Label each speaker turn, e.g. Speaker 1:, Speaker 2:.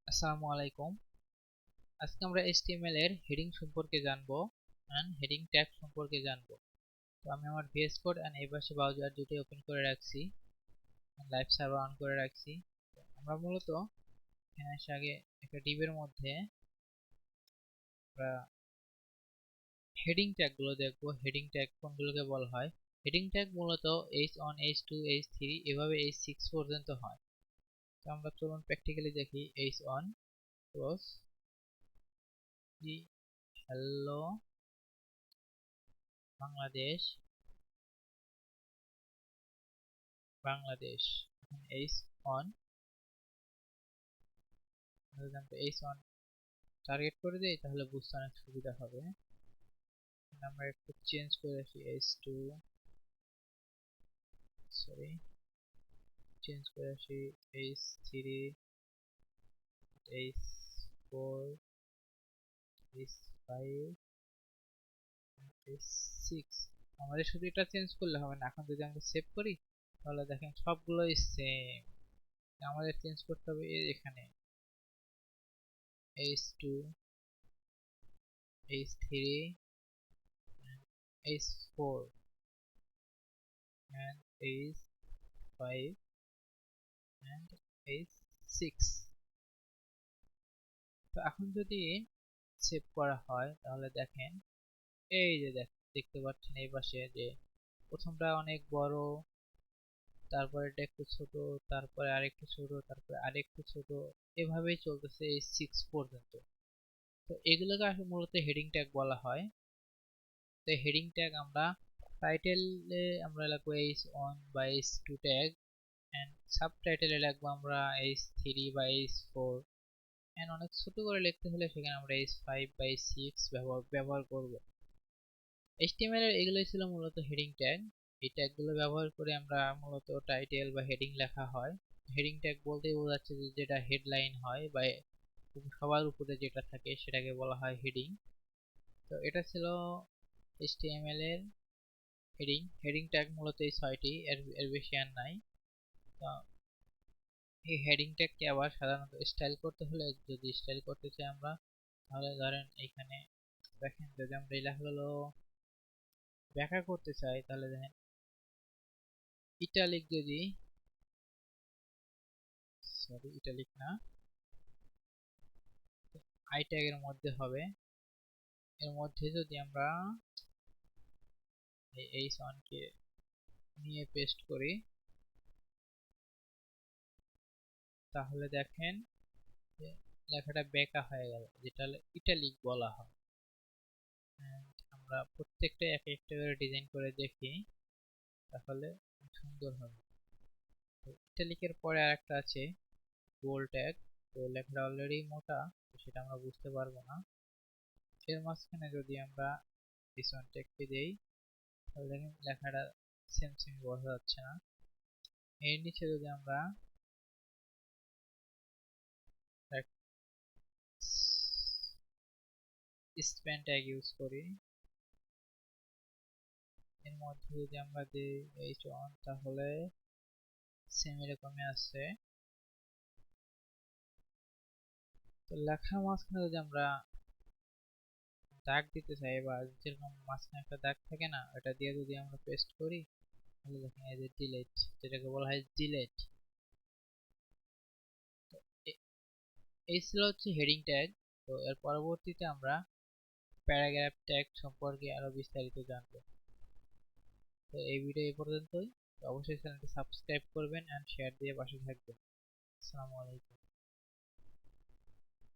Speaker 1: আসসালামু আলাইকুম। আজকে আমরা HTML এর হেডিং সম্পর্কে জানবো এন্ড হেডিং ট্যাগ সম্পর্কে জানবো। তো আমি আমার VS কোড এন্ড এই পাশে ব্রাউজার দুটোই ওপেন করে রাখছি, লাইভ সার্ভার অন করে রাখছি। তো আমরা মূলত এখানে এসে আগে একটা ডিবের মধ্যে আমরা হেডিং ট্যাগ গুলো দেখবো। হেডিং ট্যাগ কোনগুলোকে বলা হয়? হেডিং ট্যাগ মূলত H1 H2 H3 এভাবে H6 পর্যন্ত হয়। তো আমরা চলুন প্র্যাকটিক্যালি দেখি। H1 ক্লোজ দি হ্যালো বাংলাদেশ বাংলাদেশ H1 যদি আমরা H1 টার্গেট করে দেই তাহলে বুঝতে অনেক সুবিধা হবে। আমরা একটু চেঞ্জ করে আসি H2, সরি চেঞ্জ করে আসি H3, H4, H5, H6। আমাদের শুধু এটা চেঞ্জ করলে হবে না, এখন যদি আমরা সেভ করি তাহলে দেখেন সবগুলোই সেম। আমাদের চেঞ্জ করতে হবে এখানে H2, H3, H4 and H5 and H6। তো এখন যদি সেভ করা হয় তাহলে দেখেন এই যে দেখতে পাচ্ছেন এই পাশে যে প্রথমটা অনেক বড়, তারপরে এটা একটু ছোট, তারপরে আরেকটু ছোট, তারপরে আরেকটু ছোট, এভাবেই চলতেছে এই 6 পর্যন্ত। তো এগুলোকে আসলে মূলত হেডিং ট্যাগ বলা হয়। তো হেডিং ট্যাগ আমরা টাইটেলে আমরা লিখবো H1 বা H2 ট্যাগ, এন্ড সাবটাইটেলে লিখবো আমরা H3 বা H4, এন্ড অনেক ছোট করে লিখতে হলে সেখানে আমরা H5 বা H6 ব্যবহার করব। HTML এর এগুলোই ছিল মূলত হেডিং ট্যাগ। এই ট্যাগগুলো ব্যবহার করে আমরা মূলত টাইটেল বা হেডিং লেখা হয়। হেডিং ট্যাগ বলতেই বোঝাচ্ছে যে যেটা হেডলাইন হয় বা সবার উপরে যেটা থাকে সেটাকে বলা হয় হেডিং। তো এটা ছিল HTML এর হেডিং। হেডিং ট্যাগ মূলত এই 6টি, এর বেশি আর নাই। তো এই হেডিং ট্যাগকে আবার সাধারণত স্টাইল করতে হলে, যদি স্টাইল করতে চাই আমরা, তাহলে ধরেন এখানে দেখেন যদি আমরা এই লেখাগুলো ব্যাখ্যা করতে চাই তাহলে দেখেন ইটালিক, যদি সরি ইটালিক না, আই ট্যাগের মধ্যে হবে। এর মধ্যে যদি আমরা এই H1 কে নিয়ে পেস্ট করি তাহলে দেখেন যে লেখাটা বেঁকা হয়ে গেল, যেটা ইটালিক বলা হয়। আমরা প্রত্যেকটা এক একটা করে ডিজাইন করে দেখি তাহলে সুন্দর হবে। তো ইটালিকের পরে আরেকটা আছে বোল্ড ট্যাগ। তো লেখাটা অলরেডি মোটা, তো সেটা আমরা বুঝতে পারবো না। এর মাঝখানে যদি আমরা H1 ট্যাগকে দেই তাহলে দেখেন লেখাটা সেম সেম বোঝা যাচ্ছে না। এর নিচে যদি আমরা স্প্যান ট্যাগ ইউজ করি, এর মধ্যে যদি আমরা দিই H1 তাহলে সেম এরকমই আছে। তো লেখার মাঝখানে যদি আমরা দাগ দিতে চাই বা যেরকম মাঝখানে একটা দাগ থাকে না, ওটা দিয়ে যদি আমরা পেস্ট করি তাহলে দেখেন এই যে ডিলেট, যেটাকে বলা হয় ডিলেট। এই ছিল হচ্ছে হেডিং ট্যাগ। তো এর পরবর্তীতে আমরা প্যারাগ্রাফ ট্যাগ সম্পর্কে আরো বিস্তারিত জানবো। তো এই ভিডিও এই পর্যন্তই। তো অবশ্যই চ্যানেলটি সাবস্ক্রাইব করবেন এন্ড শেয়ার দিয়ে পাশে থাকবেন। আসসালামু আলাইকুম।